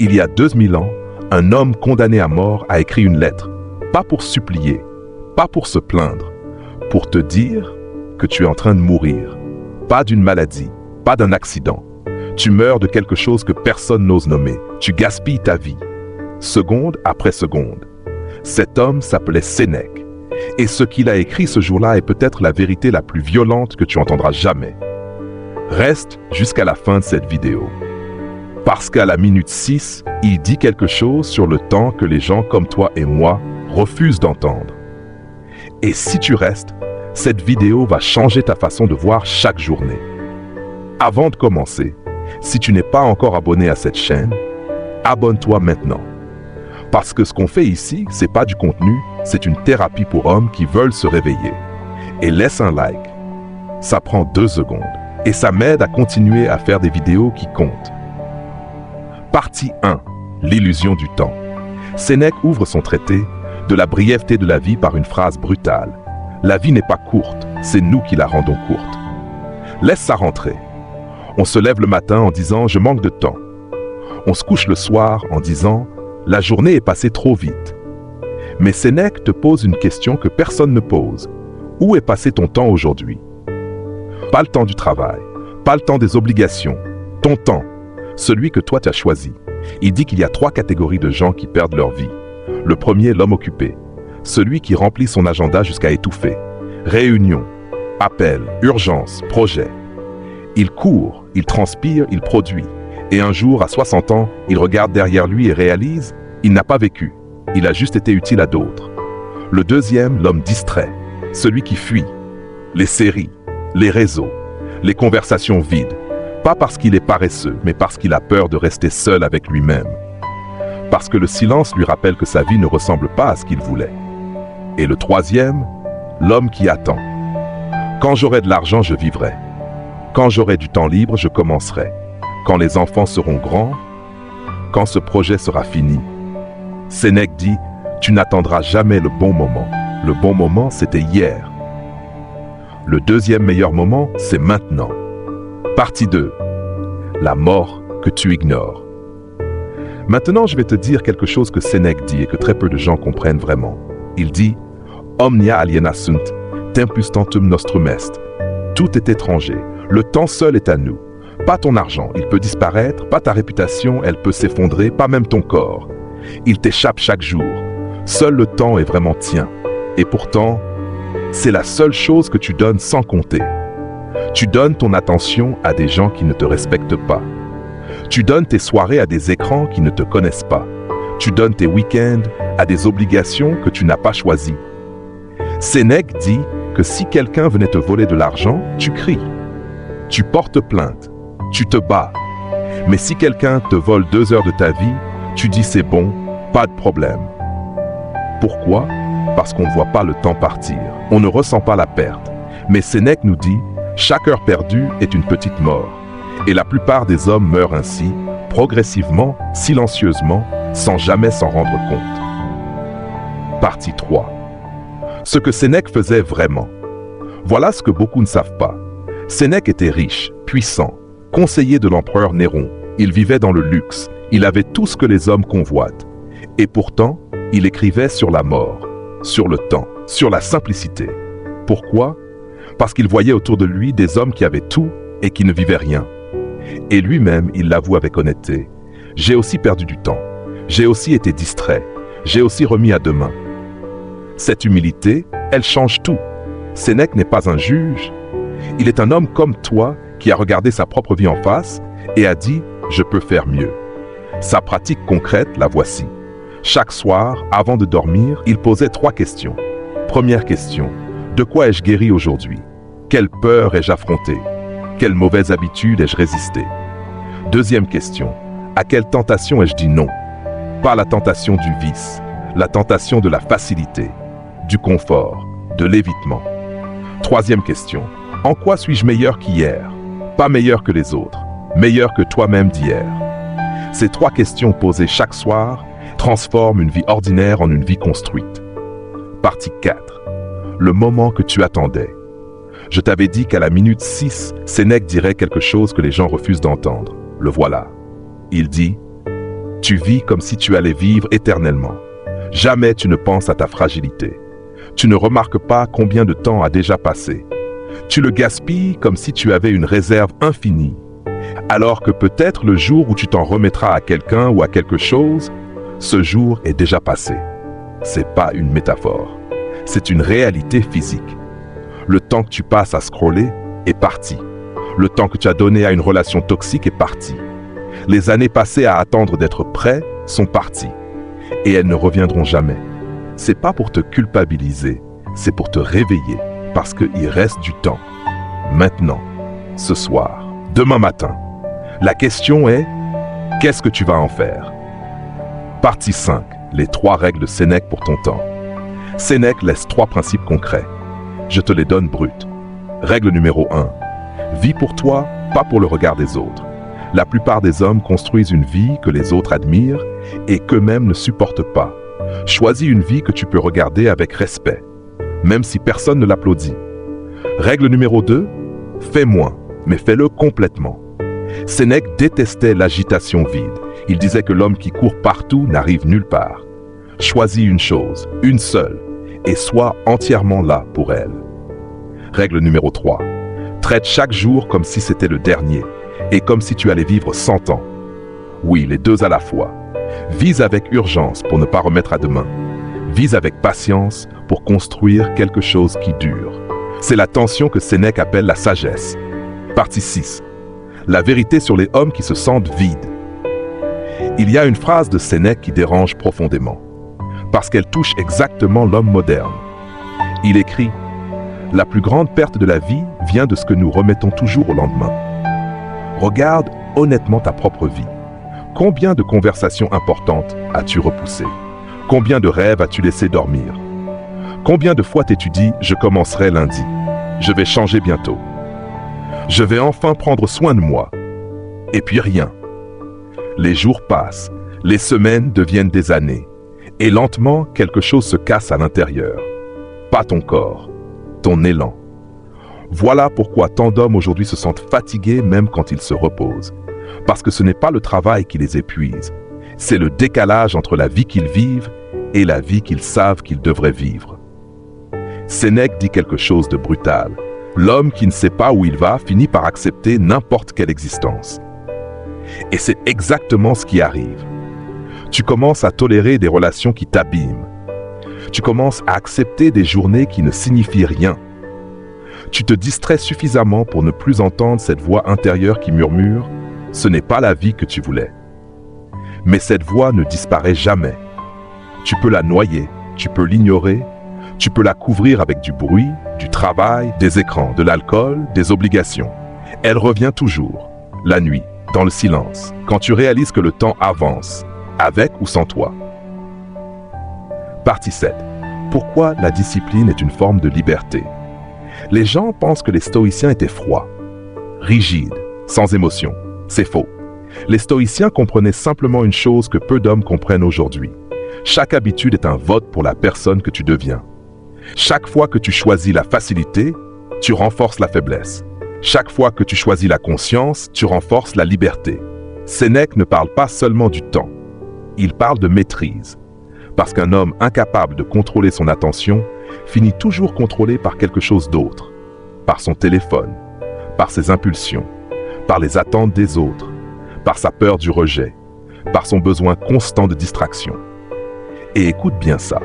Il y a 2000 ans, un homme condamné à mort a écrit une lettre, pas pour supplier, pas pour se plaindre, pour te dire que tu es en train de mourir. Pas d'une maladie, pas d'un accident. Tu meurs de quelque chose que personne n'ose nommer. Tu gaspilles ta vie, seconde après seconde. Cet homme s'appelait Sénèque. Et ce qu'il a écrit ce jour-là est peut-être la vérité la plus violente que tu entendras jamais. Reste jusqu'à la fin de cette vidéo. Parce qu'à la minute 6, il dit quelque chose sur le temps que les gens comme toi et moi refusent d'entendre. Et si tu restes, cette vidéo va changer ta façon de voir chaque journée. Avant de commencer, si tu n'es pas encore abonné à cette chaîne, abonne-toi maintenant. Parce que ce qu'on fait ici, c'est pas du contenu, c'est une thérapie pour hommes qui veulent se réveiller. Et laisse un like. Ça prend 2 secondes. Et ça m'aide à continuer à faire des vidéos qui comptent. Partie 1. L'illusion du temps. Sénèque ouvre son traité de la brièveté de la vie par une phrase brutale. La vie n'est pas courte, c'est nous qui la rendons courte. Laisse ça rentrer. On se lève le matin en disant « je manque de temps ». On se couche le soir en disant « la journée est passée trop vite ». Mais Sénèque te pose une question que personne ne pose. Où est passé ton temps aujourd'hui? Pas le temps du travail, pas le temps des obligations, ton temps, celui que toi tu as choisi. Il dit qu'il y a 3 catégories de gens qui perdent leur vie. Le premier, l'homme occupé, celui qui remplit son agenda jusqu'à étouffer. Réunion, appel, urgence, projet. Il court, il transpire, il produit. Et un jour, à 60 ans, il regarde derrière lui et réalise, il n'a pas vécu, il a juste été utile à d'autres. Le deuxième, l'homme distrait, celui qui fuit. Les séries, les réseaux, les conversations vides. Pas parce qu'il est paresseux, mais parce qu'il a peur de rester seul avec lui-même. Parce que le silence lui rappelle que sa vie ne ressemble pas à ce qu'il voulait. Et le troisième, l'homme qui attend. Quand j'aurai de l'argent, je vivrai. Quand j'aurai du temps libre, je commencerai. Quand les enfants seront grands, quand ce projet sera fini. Sénèque dit, tu n'attendras jamais le bon moment. Le bon moment, c'était hier. Le deuxième meilleur moment, c'est maintenant. Partie 2. La mort que tu ignores. Maintenant, je vais te dire quelque chose que Sénèque dit et que très peu de gens comprennent vraiment. Il dit « Omnia aliena sunt, tempus tantum nostrum est ». Tout est étranger. Le temps seul est à nous. Pas ton argent, il peut disparaître, pas ta réputation, elle peut s'effondrer, pas même ton corps. Il t'échappe chaque jour. Seul le temps est vraiment tien. Et pourtant, c'est la seule chose que tu donnes sans compter. Tu donnes ton attention à des gens qui ne te respectent pas. Tu donnes tes soirées à des écrans qui ne te connaissent pas. Tu donnes tes week-ends à des obligations que tu n'as pas choisies. Sénèque dit que si quelqu'un venait te voler de l'argent, tu cries. Tu portes plainte. Tu te bats. Mais si quelqu'un te vole 2 heures de ta vie, tu dis c'est bon, pas de problème. Pourquoi? Parce qu'on ne voit pas le temps partir. On ne ressent pas la perte. Mais Sénèque nous dit, chaque heure perdue est une petite mort. Et la plupart des hommes meurent ainsi, progressivement, silencieusement, sans jamais s'en rendre compte. Partie 3. Ce que Sénèque faisait vraiment. Voilà ce que beaucoup ne savent pas. Sénèque était riche, puissant, conseiller de l'empereur Néron. Il vivait dans le luxe. Il avait tout ce que les hommes convoitent. Et pourtant, il écrivait sur la mort, sur le temps, sur la simplicité. Pourquoi? Parce qu'il voyait autour de lui des hommes qui avaient tout et qui ne vivaient rien. Et lui-même, il l'avoue avec honnêteté. J'ai aussi perdu du temps. J'ai aussi été distrait. J'ai aussi remis à demain. Cette humilité, elle change tout. Sénèque n'est pas un juge. Il est un homme comme toi qui a regardé sa propre vie en face et a dit « je peux faire mieux ». Sa pratique concrète, la voici. Chaque soir, avant de dormir, il posait 3 questions. Première question, de quoi ai-je guéri aujourd'hui? Quelle peur ai-je affrontée? Quelle mauvaise habitude ai-je résisté? Deuxième question, à quelle tentation ai-je dit non? Pas la tentation du vice, la tentation de la facilité, du confort, de l'évitement. Troisième question, en quoi suis-je meilleur qu'hier? Pas meilleur que les autres, meilleur que toi-même d'hier. Ces 3 questions posées chaque soir transforment une vie ordinaire en une vie construite. Partie 4. Le moment que tu attendais. Je t'avais dit qu'à la minute 6, Sénèque dirait quelque chose que les gens refusent d'entendre. Le voilà. Il dit Tu vis comme si tu allais vivre éternellement. Jamais tu ne penses à ta fragilité. Tu ne remarques pas combien de temps a déjà passé. Tu le gaspilles comme si tu avais une réserve infinie, alors que peut-être le jour où tu t'en remettras à quelqu'un ou à quelque chose, ce jour est déjà passé. C'est pas une métaphore, c'est une réalité physique. Le temps que tu passes à scroller est parti. Le temps que tu as donné à une relation toxique est parti. Les années passées à attendre d'être prêt sont parties. Et elles ne reviendront jamais. C'est pas pour te culpabiliser, c'est pour te réveiller, parce qu'il reste du temps. Maintenant, ce soir, demain matin. La question est, qu'est-ce que tu vas en faire? Partie 5. Les 3 règles de Sénèque pour ton temps. Sénèque laisse 3 principes concrets. Je te les donne bruts. Règle numéro 1. Vis pour toi, pas pour le regard des autres. La plupart des hommes construisent une vie que les autres admirent et qu'eux-mêmes ne supportent pas. Choisis une vie que tu peux regarder avec respect, même si personne ne l'applaudit. Règle numéro 2. Fais moins, mais fais-le complètement. Sénèque détestait l'agitation vide. Il disait que l'homme qui court partout n'arrive nulle part. Choisis une chose, une seule, et sois entièrement là pour elle. Règle numéro 3. Traite chaque jour comme si c'était le dernier, et comme si tu allais vivre 100 ans. Oui, les deux à la fois. Vise avec urgence pour ne pas remettre à demain. Vise avec patience pour construire quelque chose qui dure. C'est la tension que Sénèque appelle la sagesse. Partie 6. La vérité sur les hommes qui se sentent vides. Il y a une phrase de Sénèque qui dérange profondément, parce qu'elle touche exactement l'homme moderne. Il écrit « La plus grande perte de la vie vient de ce que nous remettons toujours au lendemain. » Regarde honnêtement ta propre vie. Combien de conversations importantes as-tu repoussées? Combien de rêves as-tu laissé dormir? Combien de fois t'es-tu dit « Je commencerai lundi. Je vais changer bientôt. Je vais enfin prendre soin de moi. » Et puis rien. Les jours passent, les semaines deviennent des années. Et lentement, quelque chose se casse à l'intérieur. Pas ton corps, ton élan. Voilà pourquoi tant d'hommes aujourd'hui se sentent fatigués même quand ils se reposent. Parce que ce n'est pas le travail qui les épuise, c'est le décalage entre la vie qu'ils vivent et la vie qu'ils savent qu'ils devraient vivre. Sénèque dit quelque chose de brutal. L'homme qui ne sait pas où il va finit par accepter n'importe quelle existence. Et c'est exactement ce qui arrive. Tu commences à tolérer des relations qui t'abîment. Tu commences à accepter des journées qui ne signifient rien. Tu te distrais suffisamment pour ne plus entendre cette voix intérieure qui murmure « Ce n'est pas la vie que tu voulais ». Mais cette voix ne disparaît jamais. Tu peux la noyer, tu peux l'ignorer, tu peux la couvrir avec du bruit, du travail, des écrans, de l'alcool, des obligations. Elle revient toujours, la nuit, dans le silence, quand tu réalises que le temps avance, avec ou sans toi. Partie 7. Pourquoi la discipline est une forme de liberté? Les gens pensent que les stoïciens étaient froids, rigides, sans émotion. C'est faux. Les stoïciens comprenaient simplement une chose que peu d'hommes comprennent aujourd'hui. Chaque habitude est un vote pour la personne que tu deviens. Chaque fois que tu choisis la facilité, tu renforces la faiblesse. Chaque fois que tu choisis la conscience, tu renforces la liberté. Sénèque ne parle pas seulement du temps. Il parle de maîtrise. Parce qu'un homme incapable de contrôler son attention finit toujours contrôlé par quelque chose d'autre. Par son téléphone, par ses impulsions, par les attentes des autres, par sa peur du rejet, par son besoin constant de distraction. Et écoute bien ça.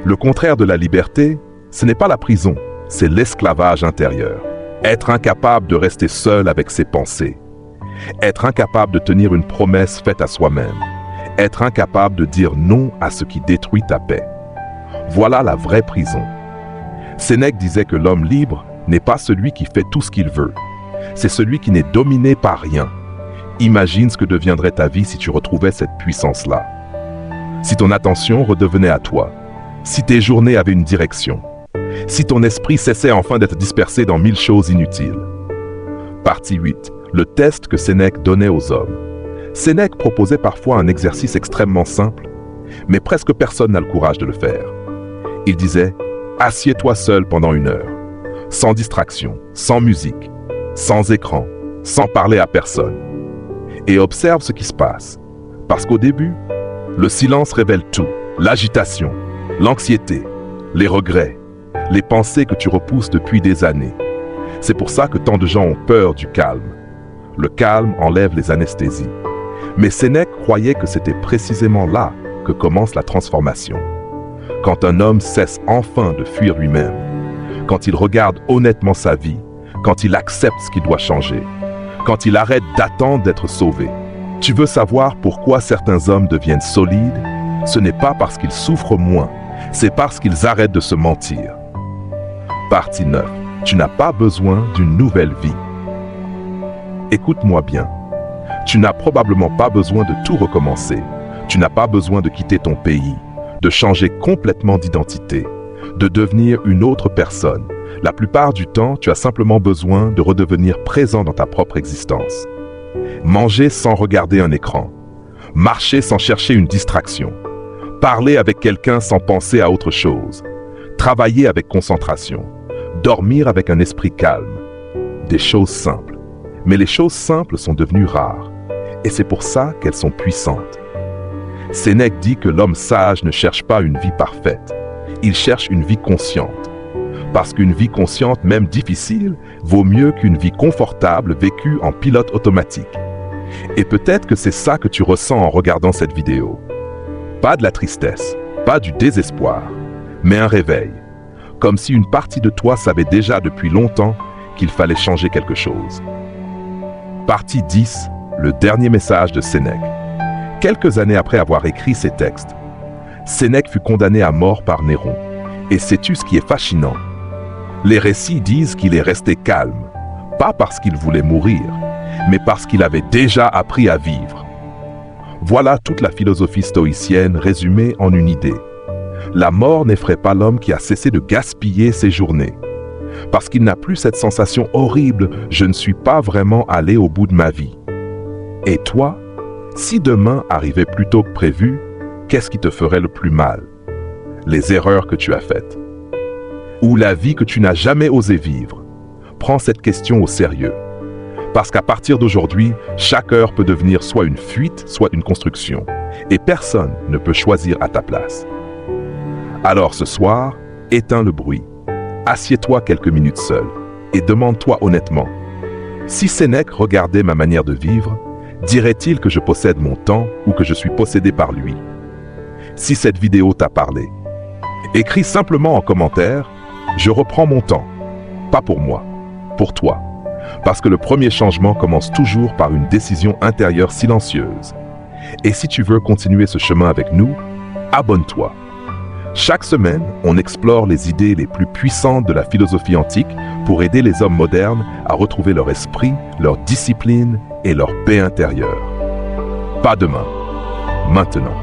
Le contraire de la liberté, ce n'est pas la prison, c'est l'esclavage intérieur. Être incapable de rester seul avec ses pensées. Être incapable de tenir une promesse faite à soi-même. Être incapable de dire non à ce qui détruit ta paix. Voilà la vraie prison. Sénèque disait que l'homme libre n'est pas celui qui fait tout ce qu'il veut. C'est celui qui n'est dominé par rien. Imagine ce que deviendrait ta vie si tu retrouvais cette puissance-là. Si ton attention redevenait à toi. Si tes journées avaient une direction. Si ton esprit cessait enfin d'être dispersé dans 1000 choses inutiles. Partie 8. Le test que Sénèque donnait aux hommes. Sénèque proposait parfois un exercice extrêmement simple, mais presque personne n'a le courage de le faire. Il disait « Assieds-toi seul pendant 1 heure, sans distraction, sans musique, sans écran, sans parler à personne. Et observe ce qui se passe. Parce qu'au début, Le silence révèle tout, l'agitation, l'anxiété, les regrets, les pensées que tu repousses depuis des années. C'est pour ça que tant de gens ont peur du calme. Le calme enlève les anesthésies. Mais Sénèque croyait que c'était précisément là que commence la transformation. Quand un homme cesse enfin de fuir lui-même, quand il regarde honnêtement sa vie, quand il accepte ce qui doit changer, quand il arrête d'attendre d'être sauvé. Tu veux savoir pourquoi certains hommes deviennent solides? Ce n'est pas parce qu'ils souffrent moins, c'est parce qu'ils arrêtent de se mentir. Partie 9. Tu n'as pas besoin d'une nouvelle vie. Écoute-moi bien. Tu n'as probablement pas besoin de tout recommencer. Tu n'as pas besoin de quitter ton pays, de changer complètement d'identité, de devenir une autre personne. La plupart du temps, tu as simplement besoin de redevenir présent dans ta propre existence. Manger sans regarder un écran. Marcher sans chercher une distraction. Parler avec quelqu'un sans penser à autre chose. Travailler avec concentration. Dormir avec un esprit calme. Des choses simples. Mais les choses simples sont devenues rares. Et c'est pour ça qu'elles sont puissantes. Sénèque dit que l'homme sage ne cherche pas une vie parfaite. Il cherche une vie consciente. Parce qu'une vie consciente, même difficile, vaut mieux qu'une vie confortable vécue en pilote automatique. Et peut-être que c'est ça que tu ressens en regardant cette vidéo. Pas de la tristesse, pas du désespoir, mais un réveil. Comme si une partie de toi savait déjà depuis longtemps qu'il fallait changer quelque chose. Partie 10, le dernier message de Sénèque. Quelques années après avoir écrit ces textes, Sénèque fut condamné à mort par Néron. Et sais-tu ce qui est fascinant? Les récits disent qu'il est resté calme, pas parce qu'il voulait mourir, mais parce qu'il avait déjà appris à vivre. Voilà toute la philosophie stoïcienne résumée en une idée. La mort n'effraie pas l'homme qui a cessé de gaspiller ses journées. Parce qu'il n'a plus cette sensation horrible « je ne suis pas vraiment allé au bout de ma vie ». Et toi, si demain arrivait plus tôt que prévu, qu'est-ce qui te ferait le plus mal? Les erreurs que tu as faites? Ou la vie que tu n'as jamais osé vivre? Prends cette question au sérieux. Parce qu'à partir d'aujourd'hui, chaque heure peut devenir soit une fuite, soit une construction. Et personne ne peut choisir à ta place. Alors ce soir, éteins le bruit. Assieds-toi quelques minutes seul et demande-toi honnêtement. Si Sénèque regardait ma manière de vivre, dirait-il que je possède mon temps ou que je suis possédé par lui? Si cette vidéo t'a parlé, écris simplement en commentaire « Je reprends mon temps ». Pas pour moi, pour toi. Parce que le premier changement commence toujours par une décision intérieure silencieuse. Et si tu veux continuer ce chemin avec nous, abonne-toi. Chaque semaine, on explore les idées les plus puissantes de la philosophie antique pour aider les hommes modernes à retrouver leur esprit, leur discipline et leur paix intérieure. Pas demain, maintenant.